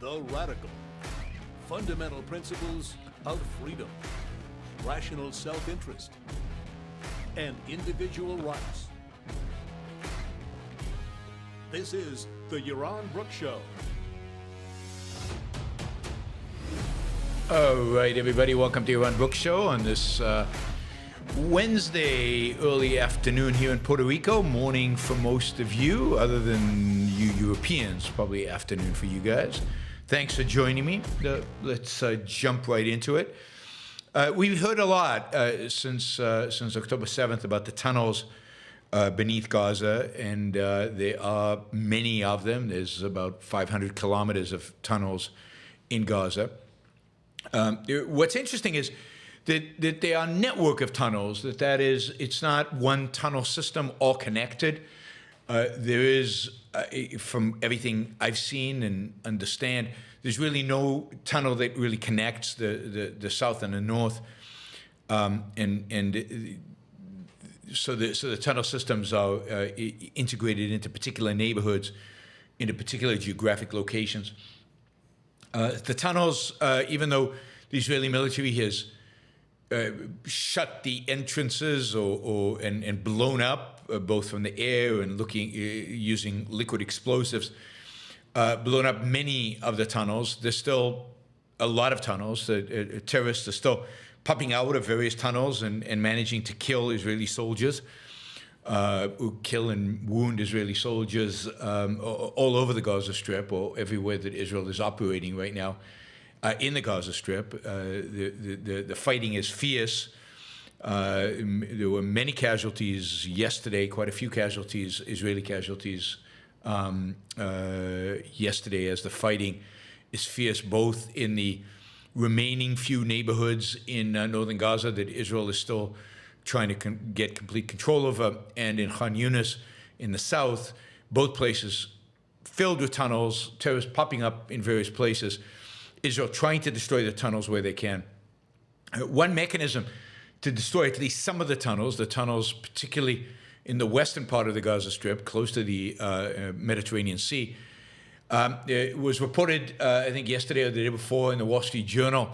The Radical. Fundamental principles of freedom, rational self-interest, and individual rights. This is the Yaron Brooks Show. All right, everybody, welcome to Yaron Brooks Show on this Wednesday early afternoon here in Puerto Rico, morning for most of you, other than you Europeans, probably afternoon for you guys. Thanks for joining me. Let's jump right into it. We've heard a lot since October 7th about the tunnels beneath Gaza, and there are many of them. There's about 500 kilometers of tunnels in Gaza. What's interesting is that there are a network of tunnels, that is, it's not one tunnel system all connected. There is, from everything I've seen and understand, there's really no tunnel that really connects the south and the north. So the tunnel systems are integrated into particular neighborhoods, into particular geographic locations. The tunnels, even though the Israeli military has shut the entrances and blown up both from the air and using liquid explosives, blown up many of the tunnels. There's still a lot of tunnels. Terrorists are still popping out of various tunnels and managing to kill Israeli soldiers, kill and wound Israeli soldiers all over the Gaza Strip, or everywhere that Israel is operating right now in the Gaza Strip. The fighting is fierce. There were many casualties yesterday, quite a few casualties, Israeli casualties yesterday, as the fighting is fierce both in the remaining few neighborhoods in northern Gaza that Israel is still trying to get complete control over, and in Khan Yunis in the south, both places filled with tunnels, terrorists popping up in various places, Israel trying to destroy the tunnels where they can. One mechanism to destroy at least some of the tunnels particularly in the western part of the Gaza Strip, close to the Mediterranean Sea, it was reported, I think yesterday or the day before, in the Wall Street Journal.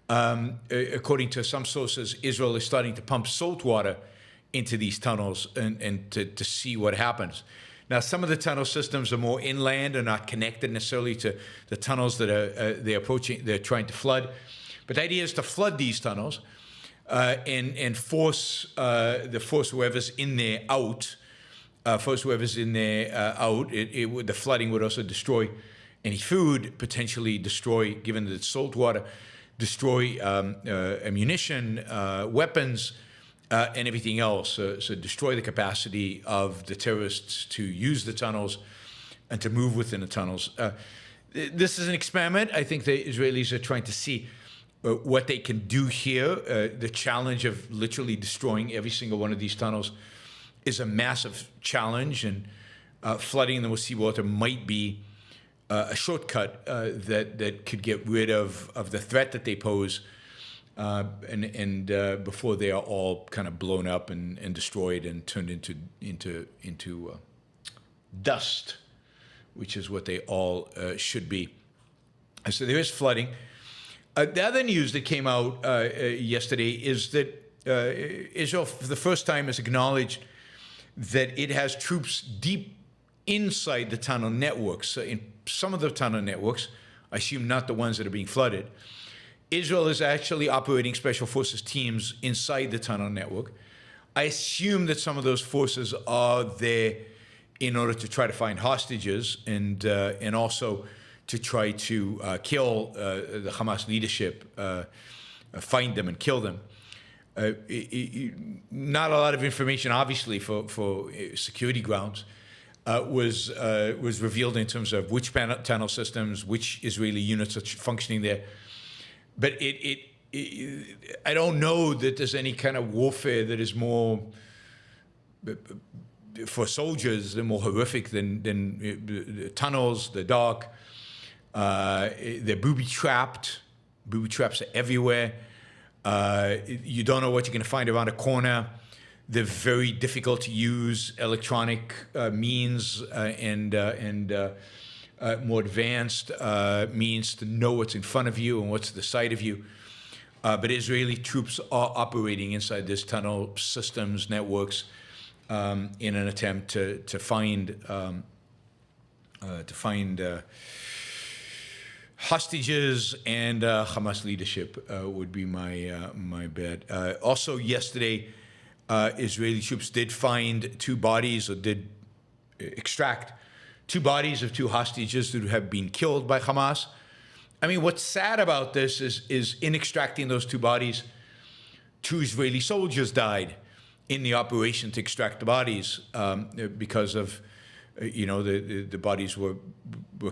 According to some sources, Israel is starting to pump salt water into these tunnels and to see what happens. Now, some of the tunnel systems are more inland and not connected necessarily to the tunnels that they're trying to flood. But the idea is to flood these tunnels and force whoever's in there out. The flooding would also destroy any food, potentially destroy, given that it's salt water, destroy ammunition, weapons, and everything else. So destroy the capacity of the terrorists to use the tunnels and to move within the tunnels. This is an experiment. I think the Israelis are trying to see what they can do here. The challenge of literally destroying every single one of these tunnels is a massive challenge, and flooding them with seawater might be a shortcut that could get rid of the threat that they pose, and before they are all kind of blown up and destroyed and turned into dust, which is what they all should be. So there is flooding. The other news that came out yesterday is that Israel, for the first time, has acknowledged that it has troops deep inside the tunnel networks. So in some of the tunnel networks, I assume not the ones that are being flooded, Israel is actually operating special forces teams inside the tunnel network. I assume that some of those forces are there in order to try to find hostages and also to try to kill the Hamas leadership, find them and kill them. Not a lot of information, obviously, for security grounds, was revealed in terms of which tunnel systems, which Israeli units are functioning there. But I don't know that there's any kind of warfare that is more, for soldiers, they're more horrific than the tunnels, the dark. They're booby-trapped. Booby traps are everywhere. You don't know what you're going to find around a corner. They're very difficult to use electronic means and more advanced means to know what's in front of you and what's to the side of you. But Israeli troops are operating inside this tunnel systems, networks, in an attempt to find hostages and Hamas leadership would be my bet. Also, yesterday, Israeli troops did find two bodies, or did extract two bodies of two hostages who have been killed by Hamas. I mean, what's sad about this is in extracting those two bodies, two Israeli soldiers died in the operation to extract the bodies because of, the bodies were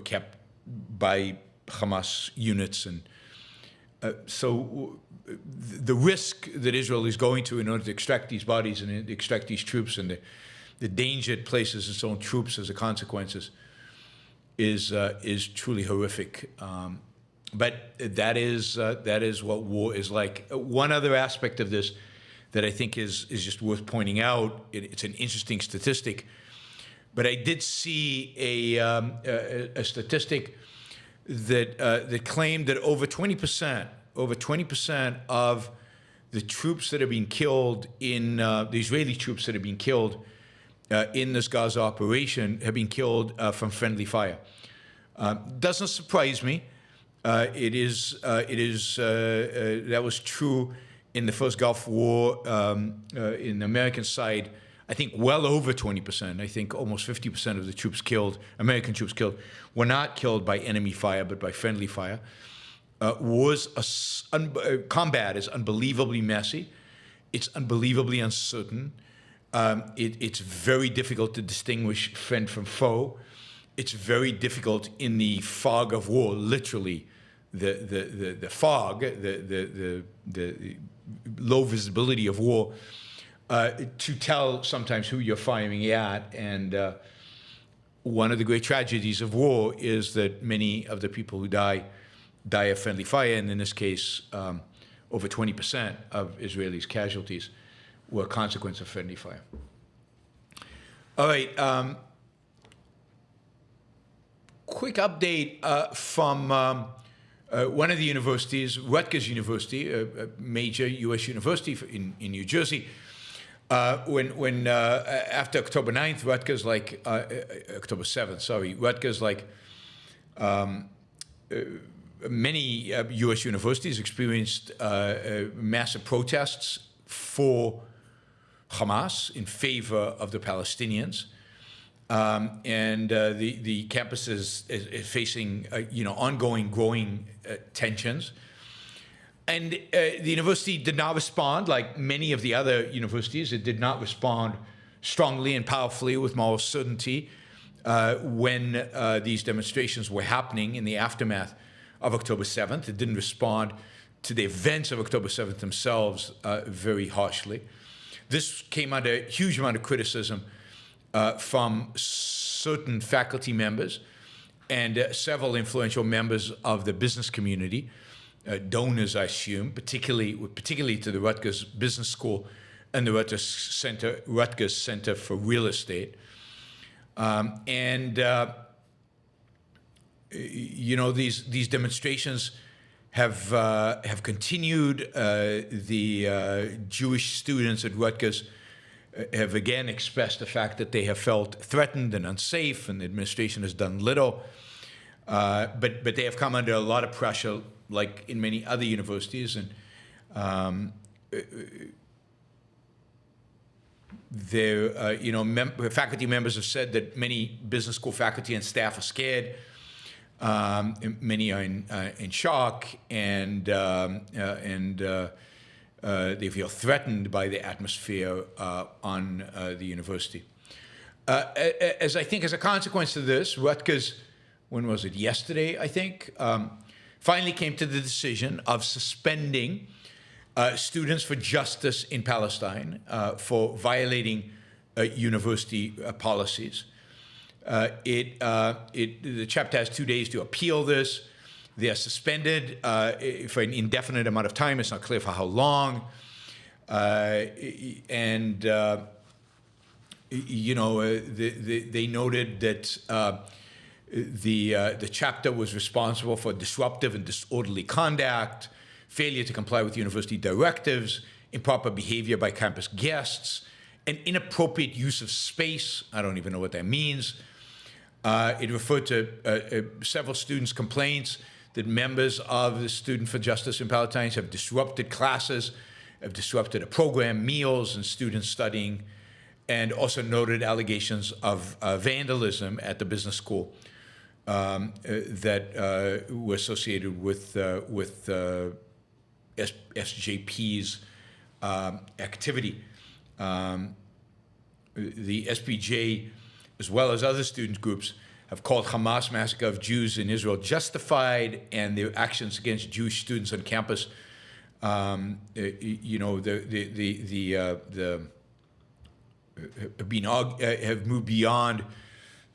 kept by Hamas units. And so the risk that Israel is going to in order to extract these bodies and extract these troops, and the danger it places its own troops as a consequences is truly horrific. But that is what war is like. One other aspect of this that I think is just worth pointing out, it's an interesting statistic, but I did see a statistic that claimed that over 20% of the troops that have been killed in the Israeli troops that have been killed in this Gaza operation have been killed from friendly fire. Doesn't surprise me. It is that was true in the first Gulf War. In the American side, I think well over 20%. I think almost 50% of the troops killed, American troops killed, were not killed by enemy fire, but by friendly fire. Combat is unbelievably messy. It's unbelievably uncertain. It's very difficult to distinguish friend from foe. It's very difficult in the fog of war, literally, the fog, the low visibility of war, to tell sometimes who you're firing at. And one of the great tragedies of war is that many of the people who die of friendly fire, and in this case, over 20% of Israelis' casualties were a consequence of friendly fire. All right. Quick update from one of the universities, Rutgers University, a major U.S. university in New Jersey. When after October 9th, Rutgers, October 7th, sorry, Rutgers, many U.S. universities, experienced massive protests for Hamas in favor of the Palestinians. And the campus is facing ongoing, growing tensions. And the university did not respond, like many of the other universities. It did not respond strongly and powerfully with moral certainty when these demonstrations were happening in the aftermath of October 7th. It didn't respond to the events of October 7th themselves very harshly. This came under a huge amount of criticism from certain faculty members and several influential members of the business community, donors, I assume, particularly to the Rutgers Business School and the Rutgers Center for Real Estate. These demonstrations have continued. The Jewish students at Rutgers have again expressed the fact that they have felt threatened and unsafe, and the administration has done little. But they have come under a lot of pressure, like in many other universities, and faculty members have said that many business school faculty and staff are scared. Many are in shock, and they feel threatened by the atmosphere on the university. As I think, as a consequence of this, Rutgers, when was it? Yesterday, I think, finally came to the decision of suspending Students for Justice in Palestine for violating university policies. The chapter has 2 days to appeal this. They are suspended for an indefinite amount of time. It's not clear for how long. They noted that The chapter was responsible for disruptive and disorderly conduct, failure to comply with university directives, improper behavior by campus guests, and inappropriate use of space. I don't even know what that means. It referred to several students' complaints that members of the Student for Justice in Palestine have disrupted classes, have disrupted a program, meals, and students studying, and also noted allegations of vandalism at the business school that were associated with SJP's activity. The SPJ, as well as other student groups, have called Hamas massacre of Jews in Israel justified, and their actions against Jewish students on campus, have moved beyond.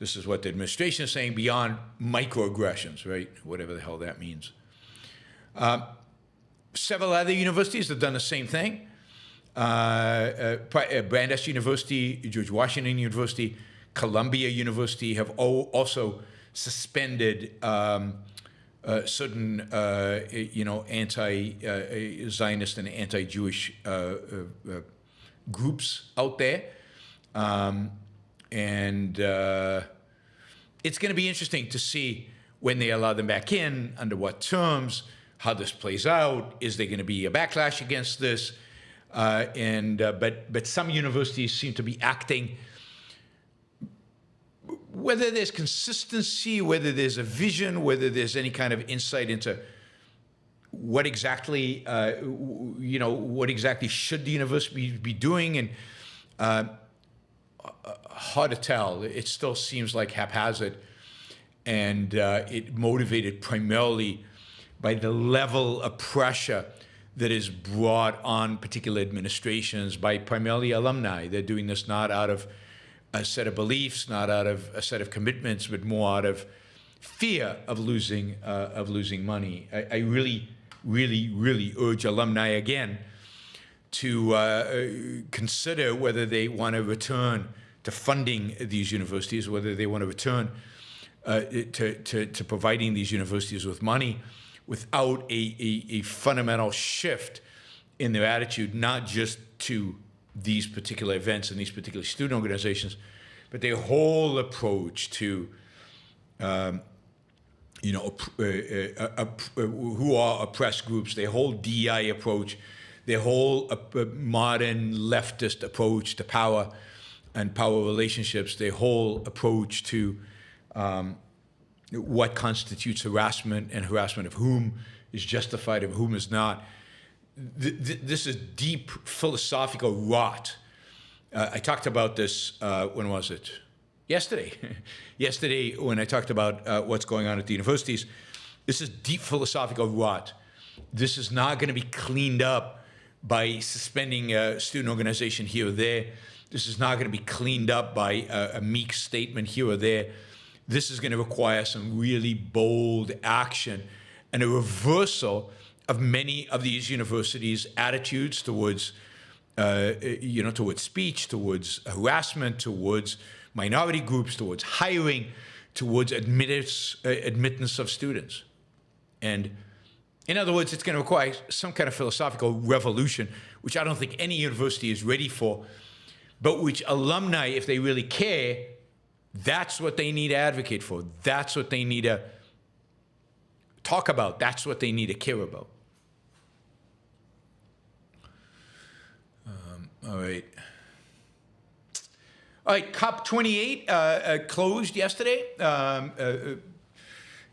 This is what the administration is saying, beyond microaggressions, right? Whatever the hell that means. Several other universities have done the same thing. Brandeis University, George Washington University, Columbia University have also suspended certain, anti-Zionist and anti-Jewish groups out there. It's going to be interesting to see when they allow them back in, under what terms, how this plays out. Is there going to be a backlash against this? But some universities seem to be acting, whether there's consistency, whether there's a vision, whether there's any kind of insight into what exactly, what exactly should the university be doing, and hard to tell. It still seems like haphazard, and it motivated primarily by the level of pressure that is brought on particular administrations by primarily alumni. They're doing this not out of a set of beliefs, not out of a set of commitments, but more out of fear of losing money. I really, really, really urge alumni again to consider whether they want to return to funding these universities, whether they want to return to providing these universities with money, without a fundamental shift in their attitude, not just to these particular events and these particular student organizations, but their whole approach to, who are oppressed groups, their whole DEI approach, their whole modern leftist approach to power and power relationships, their whole approach to what constitutes harassment and harassment of whom is justified and whom is not. This is deep philosophical rot. I talked about this, when was it? Yesterday. Yesterday, when I talked about what's going on at the universities. This is deep philosophical rot. This is not going to be cleaned up by suspending a student organization here or there. This is not going to be cleaned up by a meek statement here or there. This is going to require some really bold action and a reversal of many of these universities' attitudes towards, towards speech, towards harassment, towards minority groups, towards hiring, towards admittance of students. And in other words, it's going to require some kind of philosophical revolution, which I don't think any university is ready for, but which alumni, if they really care, that's what they need to advocate for. That's what they need to talk about. That's what they need to care about. All right. Cop28 closed yesterday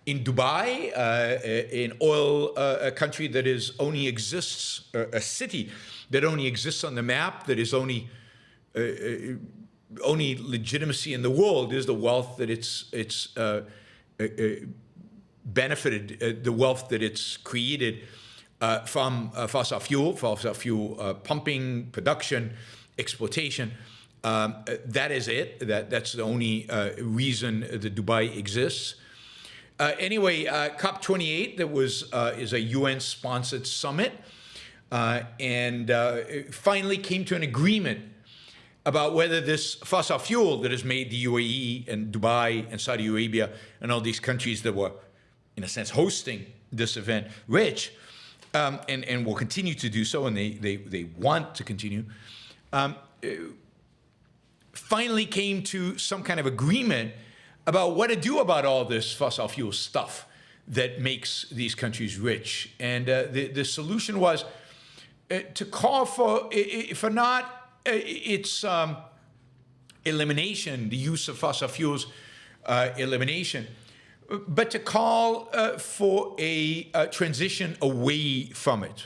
in Dubai, an oil country that only exists, a city that only exists on the map, that is only legitimacy in the world is the wealth that it's benefited, the wealth that it's created from fossil fuel pumping, production, exploitation. That is it. That's the only reason that Dubai exists. Anyway, Cop28 is a UN-sponsored summit, and finally came to an agreement about whether this fossil fuel that has made the UAE and Dubai and Saudi Arabia and all these countries that were, in a sense, hosting this event rich, and will continue to do so, and they want to continue, finally came to some kind of agreement about what to do about all this fossil fuel stuff that makes these countries rich. And the solution was to call for not its elimination, the use of fossil fuels elimination, but to call for a transition away from it,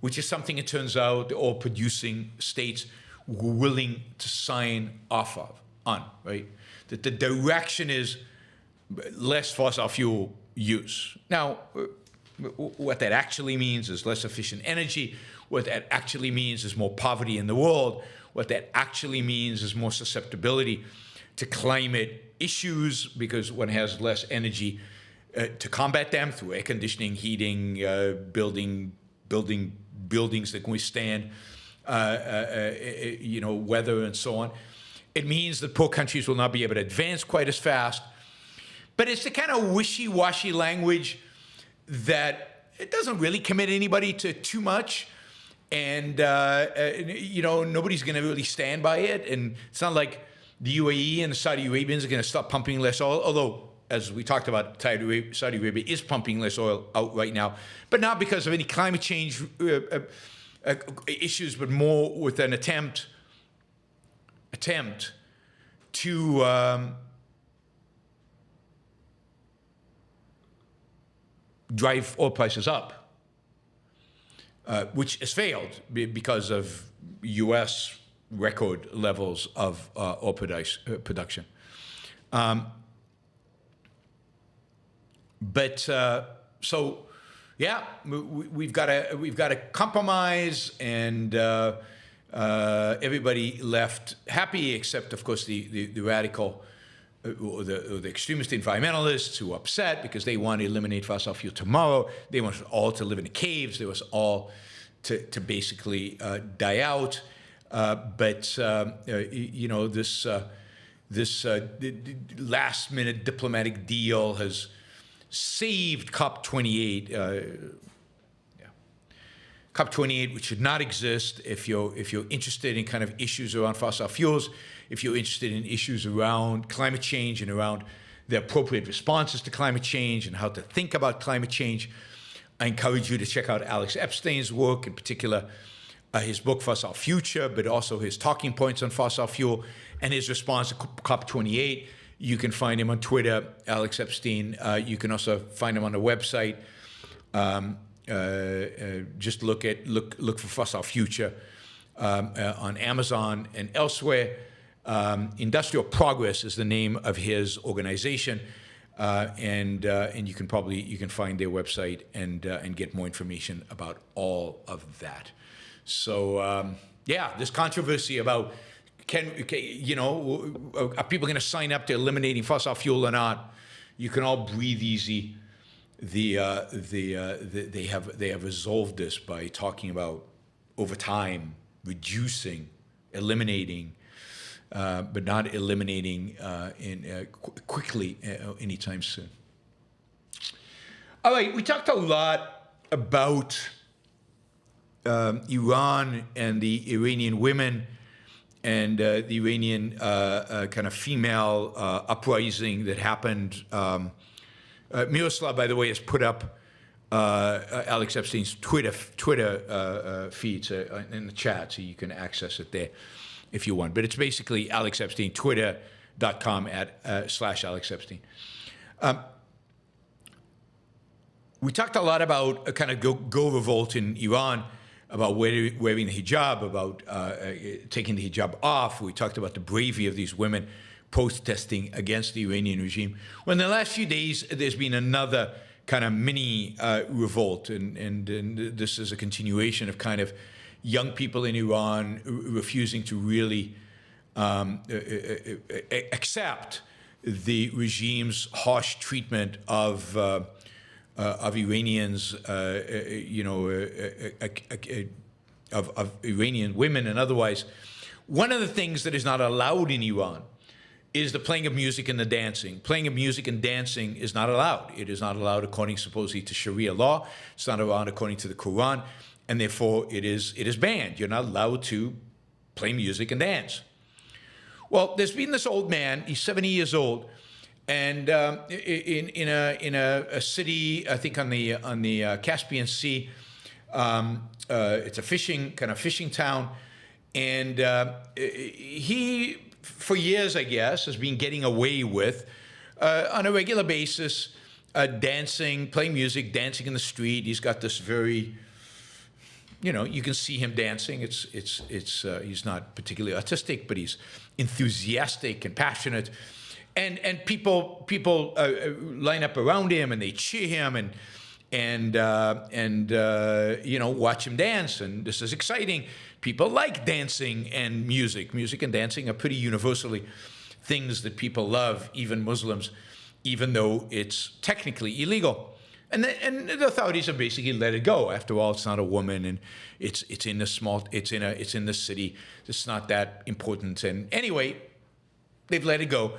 which is something, it turns out, all producing states were willing to sign off on, right? That the direction is less fossil fuel use. Now, what that actually means is less efficient energy. What that actually means is more poverty in the world. What that actually means is more susceptibility to climate issues because one has less energy to combat them through air conditioning, heating, building buildings that can withstand, weather and so on. It means that poor countries will not be able to advance quite as fast. But it's the kind of wishy-washy language that it doesn't really commit anybody to too much. And, nobody's going to really stand by it. And it's not like the UAE and the Saudi Arabians are going to stop pumping less oil, although, as we talked about, Saudi Arabia is pumping less oil out right now, but not because of any climate change issues, but more with an attempt to drive oil prices up, which has failed because of U.S. record levels of oil production. We've got a compromise, and everybody left happy, except, of course, the radical or the extremist environmentalists who are upset because they want to eliminate fossil fuel tomorrow. They want us all to live in the caves. They want us all to basically die out. This last-minute diplomatic deal has saved Cop28. Cop28, which should not exist if you're interested in kind of issues around fossil fuels, if you're interested in issues around climate change and around the appropriate responses to climate change and how to think about climate change. I encourage you to check out Alex Epstein's work, in particular his book Fossil Future, but also his talking points on fossil fuel and his response to Cop28. You can find him on Twitter, Alex Epstein. You can also find him on the website. Just look for Fossil Future on Amazon and elsewhere. Industrial Progress is the name of his organization, and you can find their website and get more information about all of that. So this controversy about are people going to sign up to eliminating fossil fuel or not? You can all breathe easy. They have resolved this by talking about over time reducing, eliminating, but not eliminating quickly anytime soon. All right, we talked a lot about Iran and the Iranian women and the Iranian kind of female uprising that happened. Miroslav, by the way, has put up Alex Epstein's Twitter feeds in the chat, so you can access it there if you want. But it's basically Alex Epstein, twitter.com/Alex Epstein. We talked a lot about a kind of go revolt in Iran, about wearing the hijab, about taking the hijab off. We talked about the bravery of these women protesting against the Iranian regime. Well, in the last few days, there's been another kind of mini revolt, and this is a continuation of kind of young people in Iran refusing to really accept the regime's harsh treatment of Iranians, of Iranian women and otherwise. One of the things that is not allowed in Iran is the playing of music and the dancing. Playing of music and dancing is not allowed. It is not allowed according supposedly to Sharia law. It's not allowed according to the Quran, and therefore it is banned. You're not allowed to play music and dance. Well, there's been this old man. He's 70 years old, and in a city, I think on the Caspian Sea. It's a fishing town, and he, for years, I guess, has been getting away with, on a regular basis, dancing, playing music, dancing in the street. He's got this very, you can see him dancing. He's not particularly artistic, but he's enthusiastic and passionate, and people line up around him and they cheer him and watch him dance, and this is exciting. People like dancing and music. Music and dancing are pretty universally things that people love, even Muslims, even though it's technically illegal. And the authorities have basically let it go. After all, it's not a woman, and it's in the city. It's not that important. And anyway, they've let it go.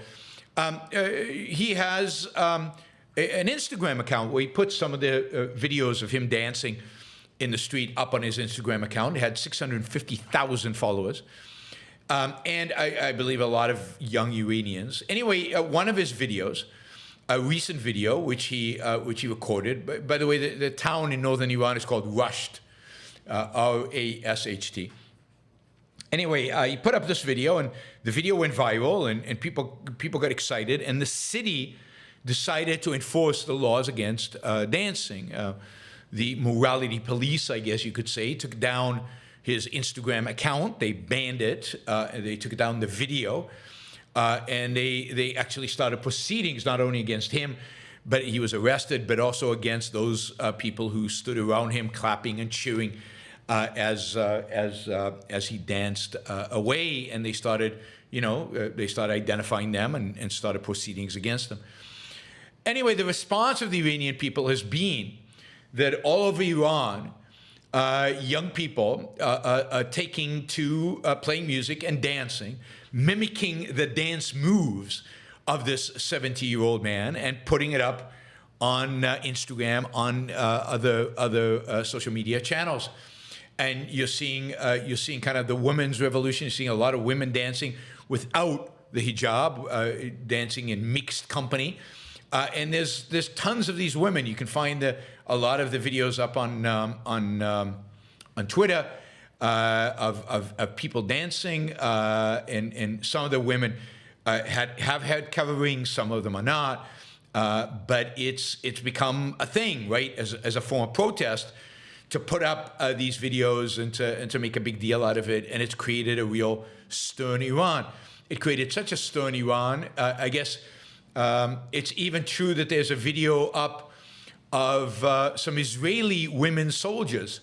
He has an Instagram account where he puts some of the videos of him dancing in the street up on his Instagram account. It had 650,000 followers. And I believe a lot of young Iranians. Anyway, one of his videos, a recent video, which he recorded, by the way, the town in northern Iran is called Rusht, R-A-S-H-T. Anyway, he put up this video, and the video went viral, and people got excited, and the city decided to enforce the laws against dancing. The morality police, I guess you could say, took down his Instagram account. They banned it. They took down the video. And they actually started proceedings not only against him, but he was arrested, but also against those people who stood around him clapping and cheering as he danced away. And they started, identifying them and started proceedings against them. Anyway, the response of the Iranian people has been that all over Iran, young people are taking to playing music and dancing, mimicking the dance moves of this 70-year-old man and putting it up on Instagram, on other social media channels. And you're seeing kind of the women's revolution. You're seeing a lot of women dancing without the hijab, dancing in mixed company. And there's tons of these women. You can find a lot of the videos up on Twitter of people dancing, and some of the women have had coverings, some of them are not. But it's become a thing, right, as a form of protest, to put up these videos and to make a big deal out of it, and it's created a real stir in Iran. It created such a stir in Iran. I guess it's even true that there's a video up of some Israeli women soldiers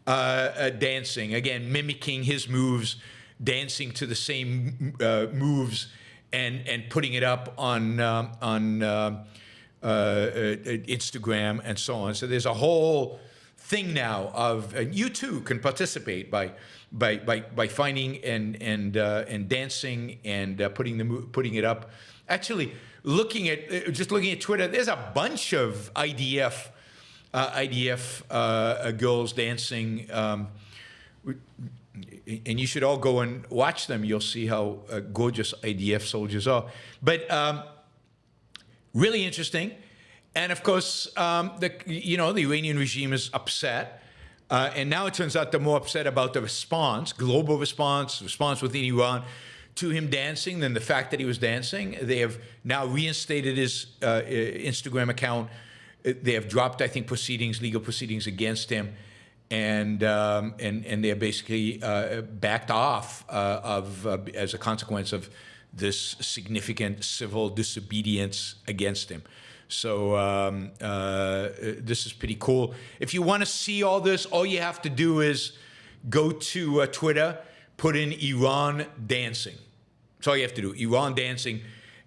dancing, again mimicking his moves, dancing to the same moves, and putting it up on Instagram and so on. So there's a whole thing now of, and you too can participate by finding and dancing and putting it up. Actually, looking at Twitter, there's a bunch of IDF girls dancing, and you should all go and watch them. You'll see how gorgeous IDF soldiers are. But really interesting. And of course, the Iranian regime is upset. And now it turns out they're more upset about the response, global response within Iran to him dancing than the fact that he was dancing. They have now reinstated his Instagram account. They have dropped, I think, legal proceedings against him, and they're basically backed off as a consequence of this significant civil disobedience against him. So this is pretty cool. If you want to see all this, all you have to do is go to Twitter, put in Iran dancing. That's all you have to do, Iran dancing,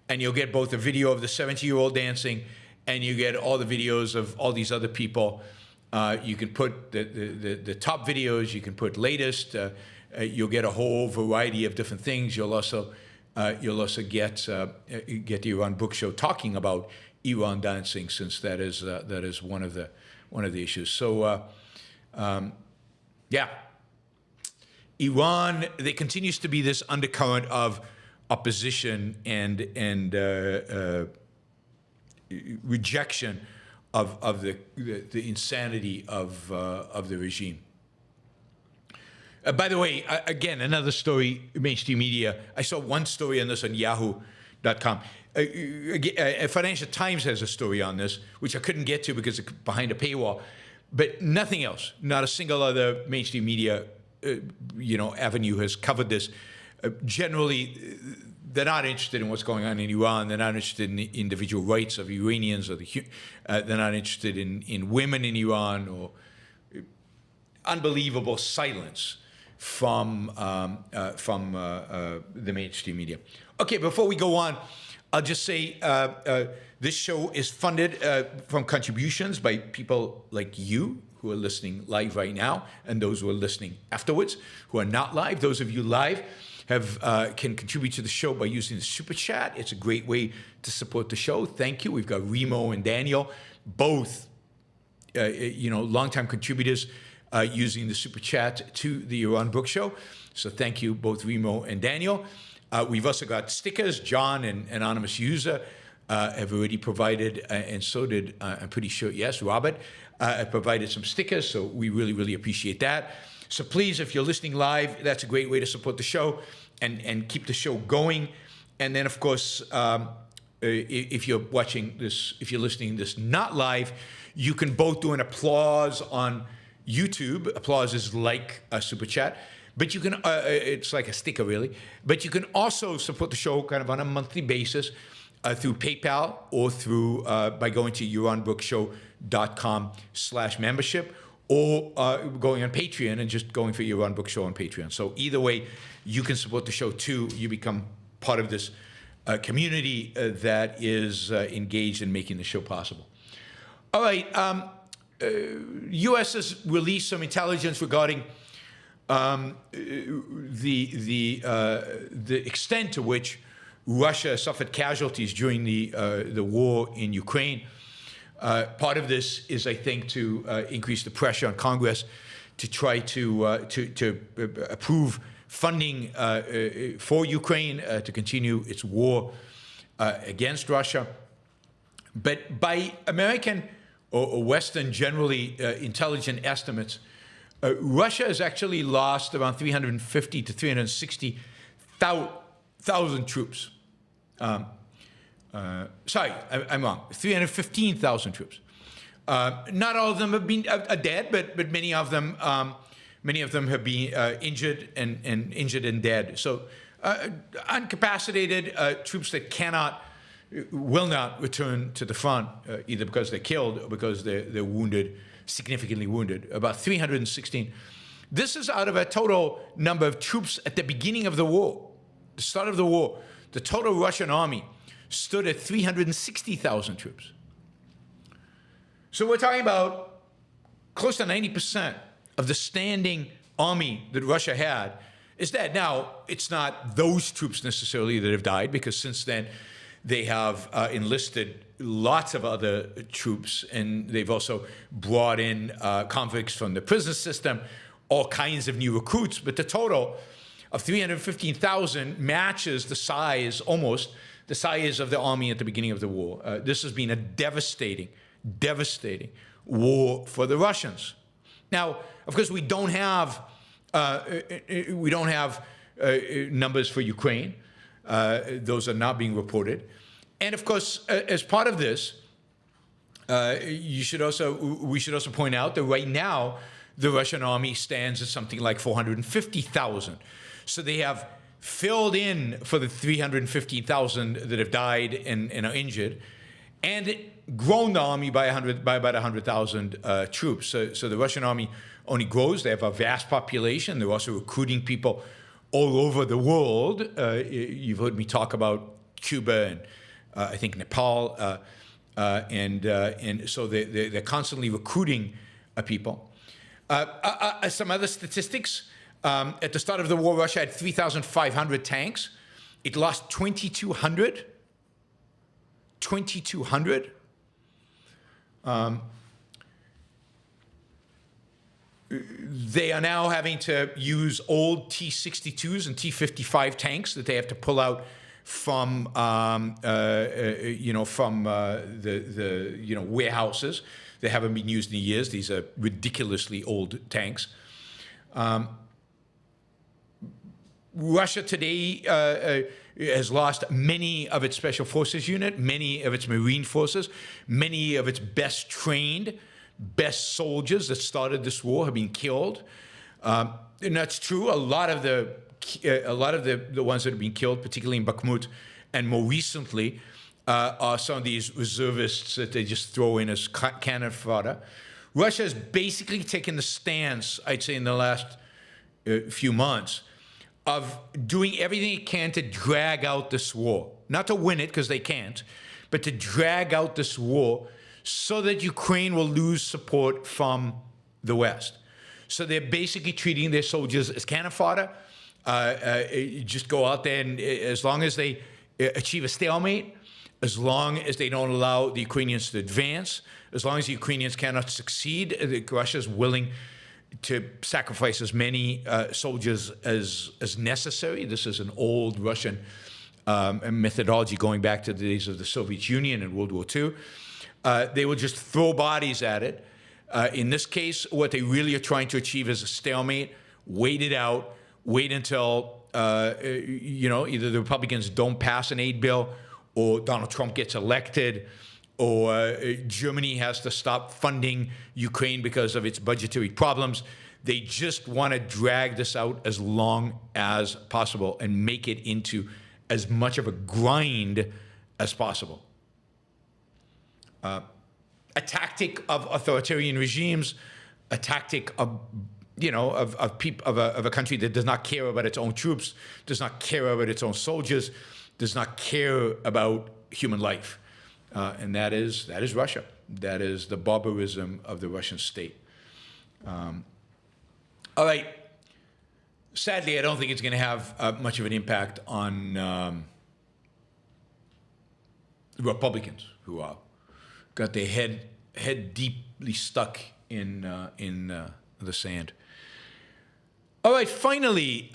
and you'll get both a video of the 70-year-old dancing, and you get all the videos of all these other people You can put the top videos. You can put latest. You'll get a whole variety of different things. You'll also get the Iran Book Show talking about Iran dancing, since that is one of the issues. So yeah, Iran, there continues to be this undercurrent of opposition and rejection of the insanity of the regime. By the way, again, another story, mainstream media. I saw one story on this on Yahoo.com. Financial Times has a story on this, which I couldn't get to because it's behind a paywall. But nothing else, not a single other mainstream media, avenue has covered this. Generally, they're not interested in what's going on in Iran. They're not interested in the individual rights of Iranians, or they're not interested in women in Iran, or unbelievable silence from the mainstream media. Okay, before we go on, I'll just say this show is funded from contributions by people like you who are listening live right now, and those who are listening afterwards who are not live. Those of you live can contribute to the show by using the Super Chat. It's a great way to support the show. Thank you. We've got Remo and Daniel, both longtime contributors using the Super Chat to the Iran Book Show. So thank you, both Remo and Daniel. We've also got stickers. John, an anonymous user, have already provided, and so did, I'm pretty sure, yes, Robert, provided some stickers. So we really, really appreciate that. So please, if you're listening live, that's a great way to support the show and keep the show going. And then, of course, if you're watching this, if you're listening to this not live, you can both do an applause on YouTube. Applause is like a Super Chat. But you can, it's like a sticker really, but you can also support the show kind of on a monthly basis through PayPal or through, by going to IranBookShow.com/membership, or going on Patreon and just going for Iran Book Show on Patreon. So either way, you can support the show too. You become part of this community that is engaged in making the show possible. All right, U.S. has released some intelligence regarding the extent to which Russia suffered casualties during the war in Ukraine. Part of this is, I think, to increase the pressure on Congress to try to approve funding for Ukraine to continue its war against Russia. But by American or Western generally intelligent estimates, Russia has actually lost around 350 to 360,000 troops. Sorry, I'm wrong. 315,000 troops. Not all of them have been dead, but many of them have been injured and dead. So incapacitated troops that will not return to the front, either because they're killed or because they're wounded, significantly wounded. About 316. This is out of a total number of troops at the beginning of the war, the start of the war. The total Russian army stood at 360,000 troops. So we're talking about close to 90% of the standing army that Russia had is dead. Now, it's not those troops necessarily that have died, because since then they have enlisted lots of other troops, and they've also brought in convicts from the prison system, all kinds of new recruits. But the total of 315,000 matches almost the size of the army at the beginning of the war. This has been a devastating war for the Russians. Now, of course, we don't have numbers for Ukraine. Those are not being reported. And of course, as part of this, we should also point out that right now the Russian army stands at something like 450,000. So they have filled in for the 350,000 that have died and are injured, and grown the army by about 100,000 troops. So the Russian army only grows. They have a vast population. They're also recruiting people all over the world. You've heard me talk about Cuba and I think Nepal, and so they're constantly recruiting people. Some other statistics. At the start of the war, Russia had 3,500 tanks. It lost 2,200. 2,200. They are now having to use old T-62s and T-55 tanks that they have to pull out from the warehouses that haven't been used in years. These are ridiculously old tanks. Russia today has lost many of its special forces unit, many of its marine forces, many of its best trained, best soldiers that started this war have been killed. And that's true. A lot of the ones that have been killed, particularly in Bakhmut, and more recently, are some of these reservists that they just throw in as cannon fodder. Russia has basically taken the stance, I'd say, in the last few months, of doing everything it can to drag out this war. Not to win it, because they can't, but to drag out this war so that Ukraine will lose support from the West. So they're basically treating their soldiers as cannon fodder. Just go out there, and as long as they achieve a stalemate, as long as they don't allow the Ukrainians to advance, as long as the Ukrainians cannot succeed, Russia is willing to sacrifice as many soldiers as necessary. This is an old Russian methodology going back to the days of the Soviet Union and World War II. They will just throw bodies at it. In this case, what they really are trying to achieve is a stalemate, wait it out, wait until either the Republicans don't pass an aid bill, or Donald Trump gets elected, or Germany has to stop funding Ukraine because of its budgetary problems. They just want to drag this out as long as possible and make it into as much of a grind as possible. A tactic of authoritarian regimes, a tactic of a country that does not care about its own troops, does not care about its own soldiers, does not care about human life. And that is Russia. That is the barbarism of the Russian state. All right. Sadly, I don't think it's going to have much of an impact on the Republicans, who are got their head deeply stuck in the sand. All right. Finally,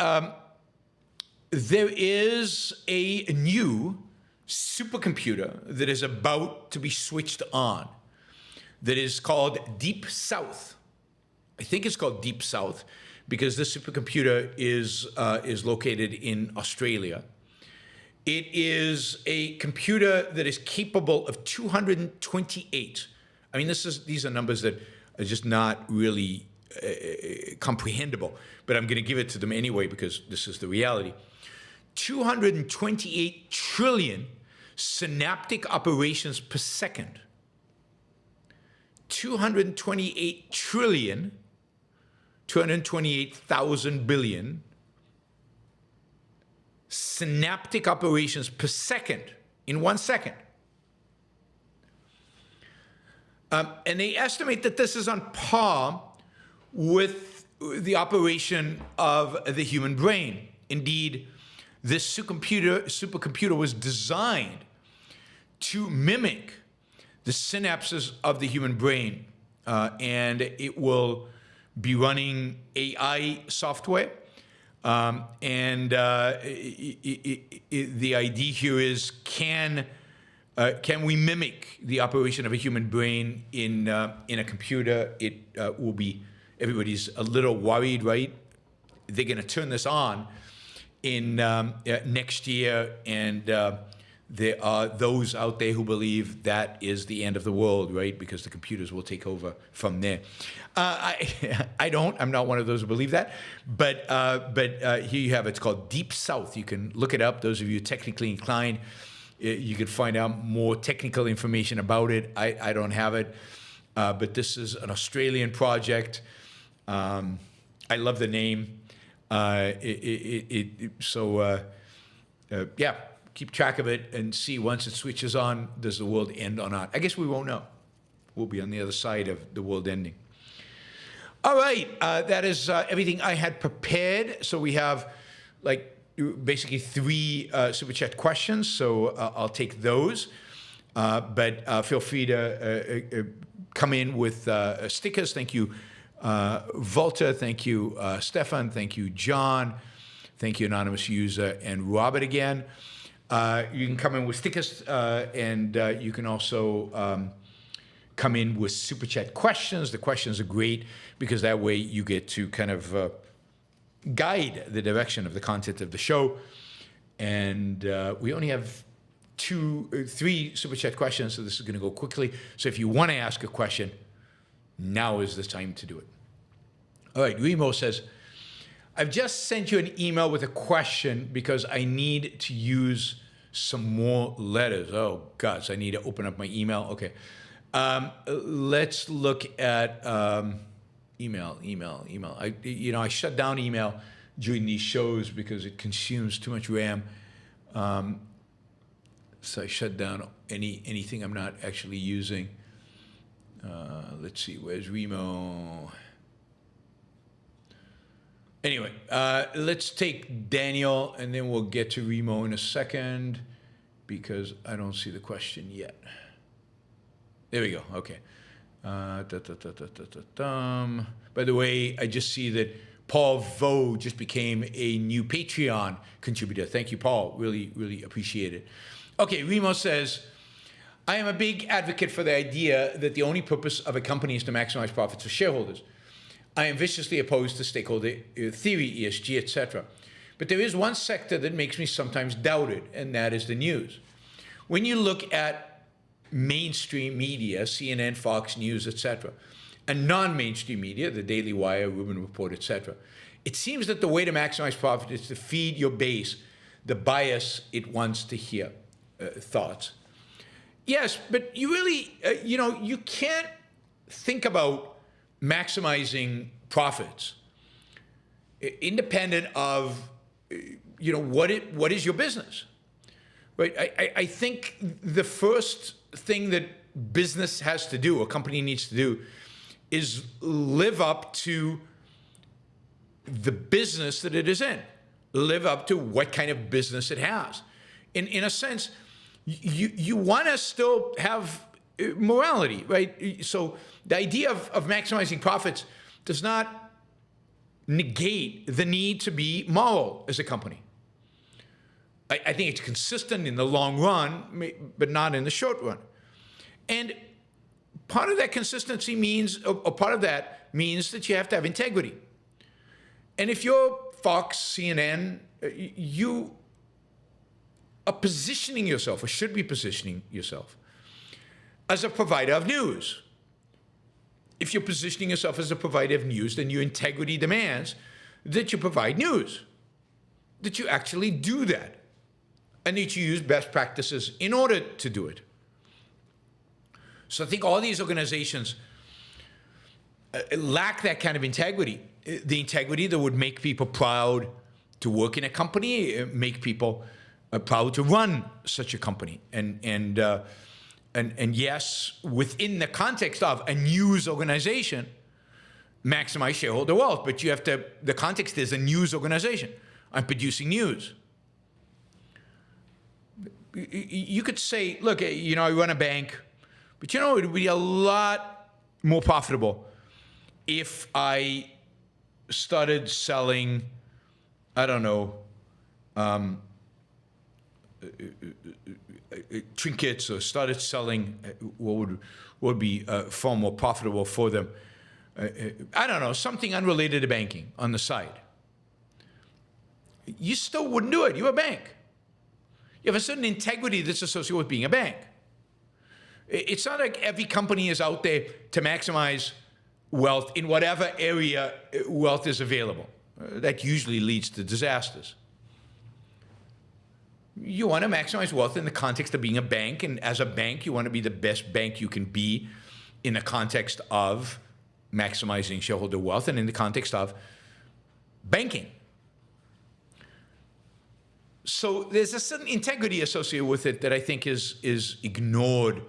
there is a new supercomputer that is about to be switched on that is called DeepSouth. I think it's called DeepSouth because this supercomputer is located in Australia. It is a computer that is capable of 228. I mean, these are numbers that are just not really comprehensible, but I'm going to give it to them anyway because this is the reality. 228 trillion synaptic operations per second. 228 trillion, 228,000 billion synaptic operations per second in 1 second. And they estimate that this is on par with the operation of the human brain. Indeed, this supercomputer was designed to mimic the synapses of the human brain, and it will be running AI software. And the idea here is, can we mimic the operation of a human brain in a computer? It will be. Everybody's a little worried, right? They're going to turn this on in next year, and there are those out there who believe that is the end of the world, right? Because the computers will take over from there. I don't. I'm not one of those who believe that. But here you have it. It's called DeepSouth. You can look it up. Those of you technically inclined, you can find out more technical information about it. I don't have it. But this is an Australian project. I love the name. Yeah, keep track of it and see once it switches on, does the world end or not? I guess we won't know. We'll be on the other side of the world ending. All right, that is everything I had prepared. So we have like basically 3 super chat questions. So I'll take those. But feel free to come in with stickers. Thank you, Volta. Thank you, Stefan. Thank you, John. Thank you, anonymous user, and Robert again. You can come in with stickers, and you can also come in with super chat questions. The questions are great because that way you get to kind of guide the direction of the content of the show. And we only have 3 super chat questions, so this is going to go quickly. So if you want to ask a question, now is the time to do it. All right, Remo says, I've just sent you an email with a question because I need to use some more letters. Oh, gosh, I need to open up my email. Okay. Let's look at email. I shut down email during these shows because it consumes too much RAM. So I shut down anything I'm not actually using. Let's see, where's Remo? Anyway, let's take Daniel, and then we'll get to Remo in a second because I don't see the question yet. There we go. Okay. By the way, I just see that Paul Vo just became a new Patreon contributor. Thank you, Paul. Really, really appreciate it. Okay, Remo says, I am a big advocate for the idea that the only purpose of a company is to maximize profits for shareholders. I am viciously opposed to stakeholder theory, ESG, etc. But there is one sector that makes me sometimes doubt it, and that is the news. When you look at mainstream media, CNN, Fox News, etc., and non-mainstream media, the Daily Wire, Rubin Report, etc., it seems that the way to maximize profit is to feed your base the bias it wants to hear, thoughts. Yes, but you really, you can't think about maximizing profits independent of, what is your business, right? I think the first thing that business has to do, a company needs to do, is live up to the business that it is in, live up to what kind of business it has. In a sense, you want to still have morality, right? So the idea of maximizing profits does not negate the need to be moral as a company. I think it's consistent in the long run, but not in the short run. And part of that consistency means, or part of that means that you have to have integrity. And if you're Fox, CNN, you are positioning yourself, or should be positioning yourself, as a provider of news. If you're positioning yourself as a provider of news, then your integrity demands that you provide news, that you actually do that, and that you use best practices in order to do it. So I think all these organizations lack that kind of integrity, the integrity that would make people proud to work in a company, make people proud to run such a company. And yes, within the context of a news organization, maximize shareholder wealth. But you have to, the context is a news organization. I'm producing news. You could say, look, I run a bank, but it would be a lot more profitable if I started selling, I don't know, trinkets, or started selling what would be far more profitable for them. I don't know, something unrelated to banking on the side. You still wouldn't do it. You're a bank. You have a certain integrity that's associated with being a bank. It's not like every company is out there to maximize wealth in whatever area wealth is available. That usually leads to disasters. You want to maximize wealth in the context of being a bank, and as a bank, you want to be the best bank you can be in the context of maximizing shareholder wealth and in the context of banking. So there's a certain integrity associated with it that I think is ignored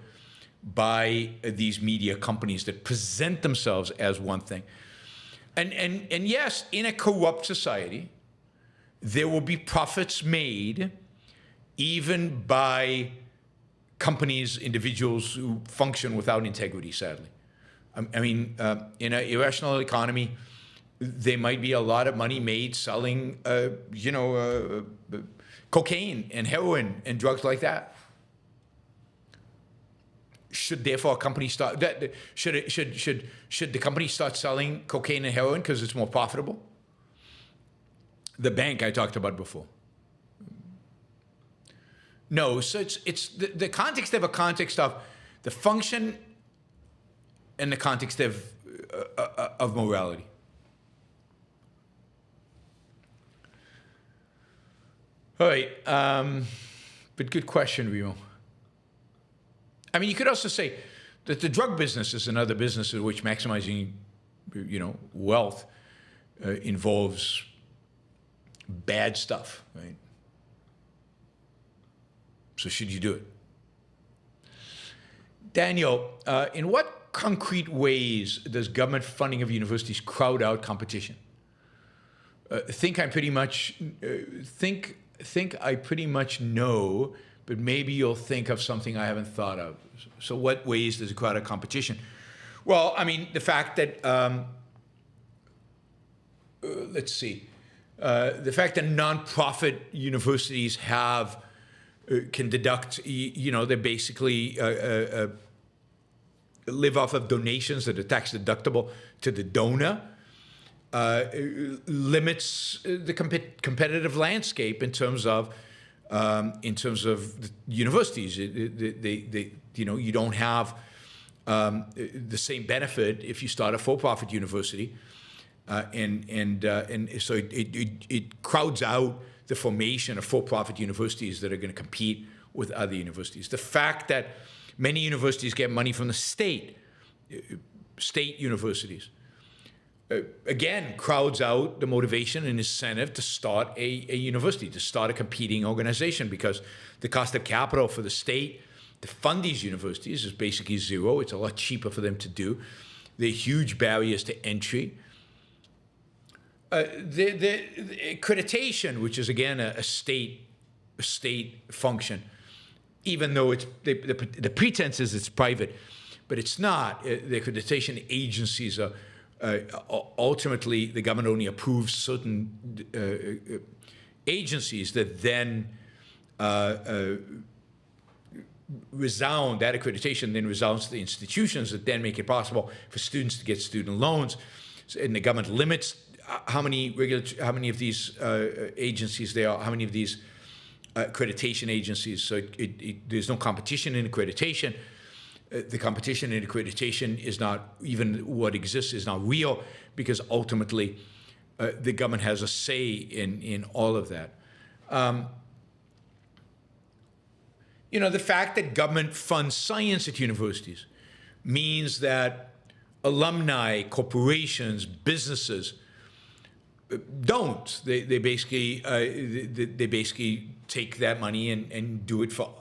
by these media companies that present themselves as one thing. And yes, in a corrupt society, there will be profits made even by companies, individuals who function without integrity, sadly. I mean, in an irrational economy, there might be a lot of money made selling, cocaine and heroin and drugs like that. Should therefore a company start should the company start selling cocaine and heroin because it's more profitable? The bank I talked about before. No, so it's the context of the function and the context of morality. All right, but good question, Remo. I mean, you could also say that the drug business is another business in which maximizing, wealth involves bad stuff, right? So should you do it? Daniel, in what concrete ways does government funding of universities crowd out competition? Think I pretty much know, but maybe you'll think of something I haven't thought of. So what ways does it crowd out competition? Well, I mean, the fact that, let's see, the fact that nonprofit universities can deduct, they basically live off of donations that are tax deductible to the donor, limits the competitive landscape in terms of the universities. You don't have the same benefit if you start a for-profit university, and so it crowds out the formation of for-profit universities that are going to compete with other universities. The fact that many universities get money from the state universities, again, crowds out the motivation and incentive to start a university, to start a competing organization, because the cost of capital for the state to fund these universities is basically zero. It's a lot cheaper for them to do. There are huge barriers to entry. The accreditation, which is again a state function, even though the pretense is it's private, but it's not. The accreditation agencies are ultimately the government only approves certain agencies that then resound. That accreditation then resounds to the institutions that then make it possible for students to get student loans, and the government limits how many of these agencies there are, how many of these accreditation agencies. So there's no competition in accreditation. The competition in accreditation is not, even what exists is not real, because ultimately the government has a say in all of that. The fact that government funds science at universities means that alumni, corporations, businesses don't. They basically take that money and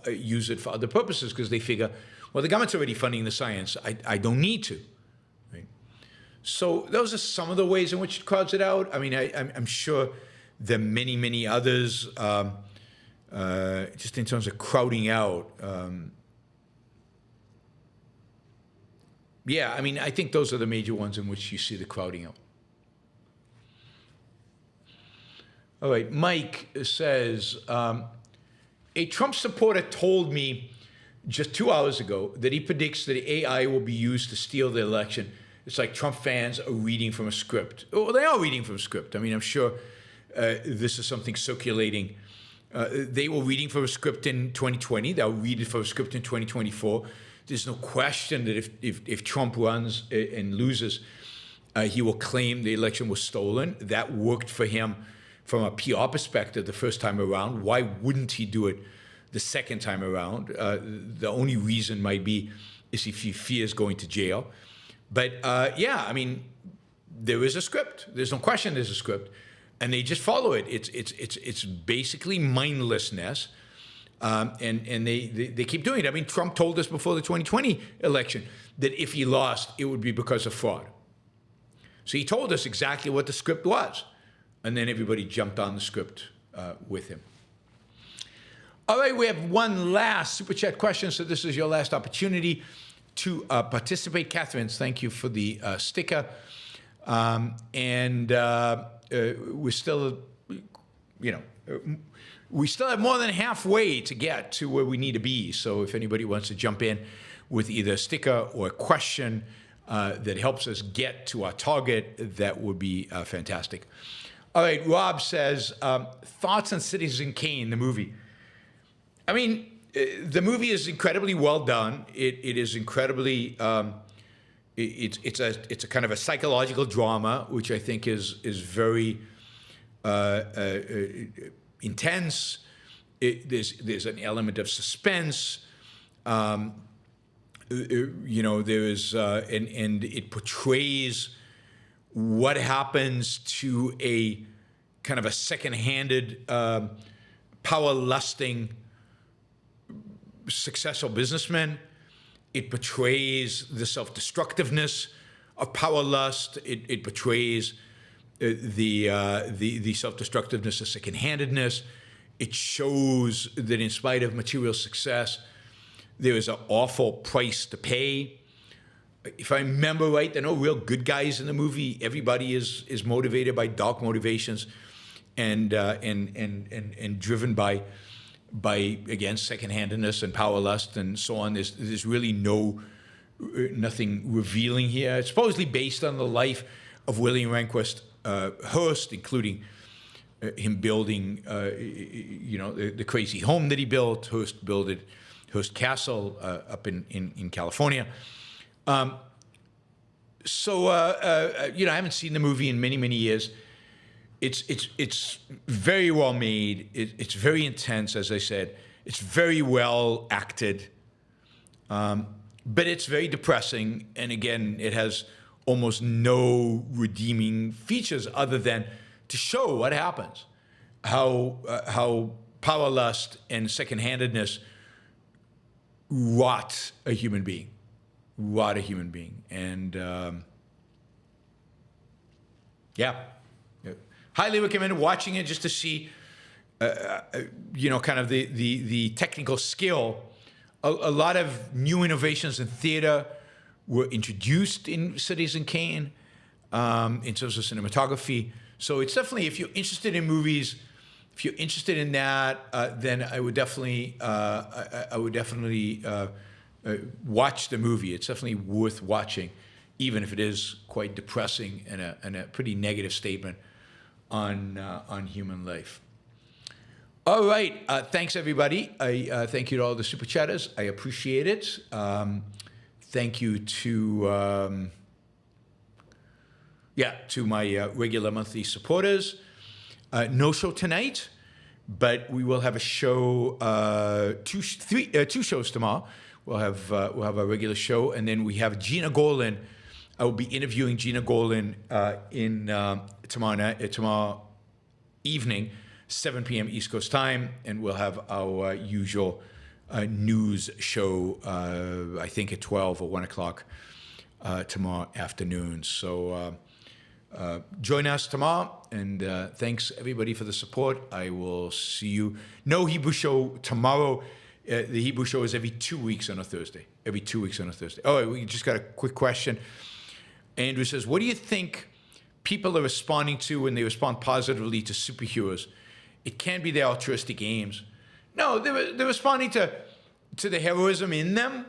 use it for other purposes, because they figure, well, the government's already funding the science. I don't need to. Right? So those are some of the ways in which it crowds it out. I mean, I'm sure there are many, many others, just in terms of crowding out. I think those are the major ones in which you see the crowding out. All right, Mike says, a Trump supporter told me just 2 hours ago that he predicts that AI will be used to steal the election. It's like Trump fans are reading from a script. Well, they are reading from a script. I mean, I'm sure this is something circulating. They were reading from a script in 2020. They'll read it from a script in 2024. There's no question that if Trump runs and loses, he will claim the election was stolen. That worked for him from a PR perspective the first time around. Why wouldn't he do it the second time around? The only reason might be is if he fears going to jail. But there is a script. There's no question there's a script, and they just follow it. It's basically mindlessness, and they keep doing it. I mean, Trump told us before the 2020 election that if he lost, it would be because of fraud. So he told us exactly what the script was. And then everybody jumped on the script with him. All right, we have one last Super Chat question. So this is your last opportunity to participate. Catherine, thank you for the sticker. We're still, we still have more than halfway to get to where we need to be. So if anybody wants to jump in with either a sticker or a question that helps us get to our target, that would be fantastic. All right, Rob says, thoughts on Citizen Kane, the movie. I mean, the movie is incredibly well done. It is incredibly, it's a kind of a psychological drama, which I think is very intense. There's an element of suspense. There is, and it portrays what happens to a kind of a second-handed, power-lusting, successful businessman. It portrays the self-destructiveness of power lust. It portrays the self-destructiveness of second-handedness. It shows that in spite of material success, there is an awful price to pay. If I remember right, there are no real good guys in the movie. Everybody is motivated by dark motivations, and driven by again second-handedness and power lust and so on. There's really nothing revealing here. It's supposedly based on the life of William Rehnquist Hearst, including him building the crazy home that he built. Hearst built it, Hearst Castle up in California. I haven't seen the movie in many years. It's very well made. It's very intense, as I said. It's very well acted, but it's very depressing. And again, it has almost no redeeming features other than to show what happens, how power lust and second-handedness rot a human being. And highly recommend watching it just to see, kind of the technical skill. A lot of new innovations in theater were introduced in Citizen Kane in terms of cinematography. So it's definitely, if you're interested in movies, if you're interested in that, then I would definitely watch the movie. It's definitely worth watching, even if it is quite depressing and a pretty negative statement on human life. All right, thanks everybody. I thank you to all the super chatters. I appreciate it. Thank you to my regular monthly supporters. No show tonight, but we will have a show. Two shows tomorrow. We'll have a regular show, and then we have Gena Golin. I will be interviewing Gena Golin tomorrow evening, 7 p.m. East Coast time, and we'll have our usual news show, I think at 12 or 1 o'clock tomorrow afternoon. So join us tomorrow, and thanks everybody for the support. I will see you. No Hebrew show tomorrow. The Hebrew show is every 2 weeks on a Thursday. Oh, we just got a quick question. Andrew says, what do you think people are responding to when they respond positively to superheroes? It can't be their altruistic aims. No, they're responding to the heroism in them.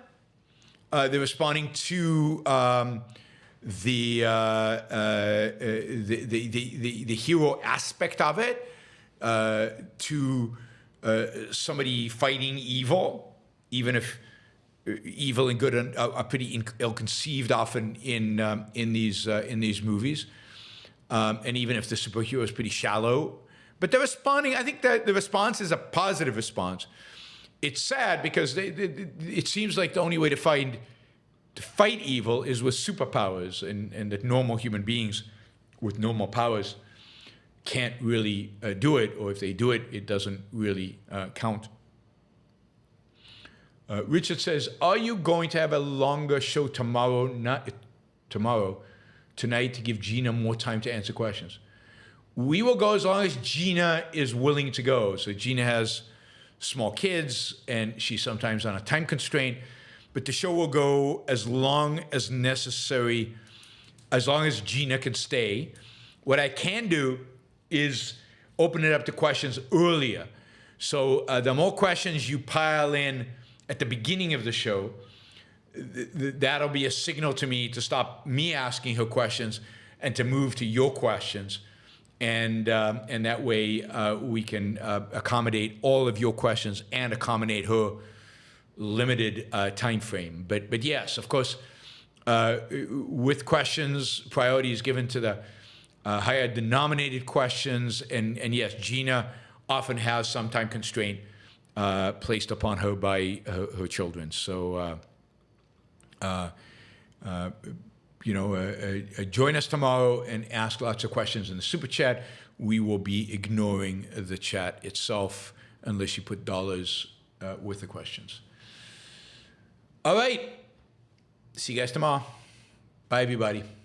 They're responding to the hero aspect of it, to somebody fighting evil, even if evil and good are pretty ill-conceived often in these movies, and even if the superhero is pretty shallow. But they're responding. I think that the response is a positive response. It's sad because it seems like the only way to fight evil is with superpowers, and that normal human beings with normal powers can't really do it, or if they do it, it doesn't really count. Richard says, are you going to have a longer show tomorrow? Not tomorrow. tonight to give Gena more time to answer questions. We will go as long as Gena is willing to go. So Gena has small kids, and she's sometimes on a time constraint, but the show will go as long as necessary, as long as Gena can stay. What I can do is open it up to questions earlier. So the more questions you pile in at the beginning of the show, that'll be a signal to me to stop me asking her questions and to move to your questions. And that way we can accommodate all of your questions and accommodate her limited time frame. But yes, of course, with questions, priority is given to the higher denominated questions. And yes, Gena often has some time constraint placed upon her by her children. So, join us tomorrow and ask lots of questions in the super chat. We will be ignoring the chat itself unless you put dollars with the questions. All right. See you guys tomorrow. Bye, everybody.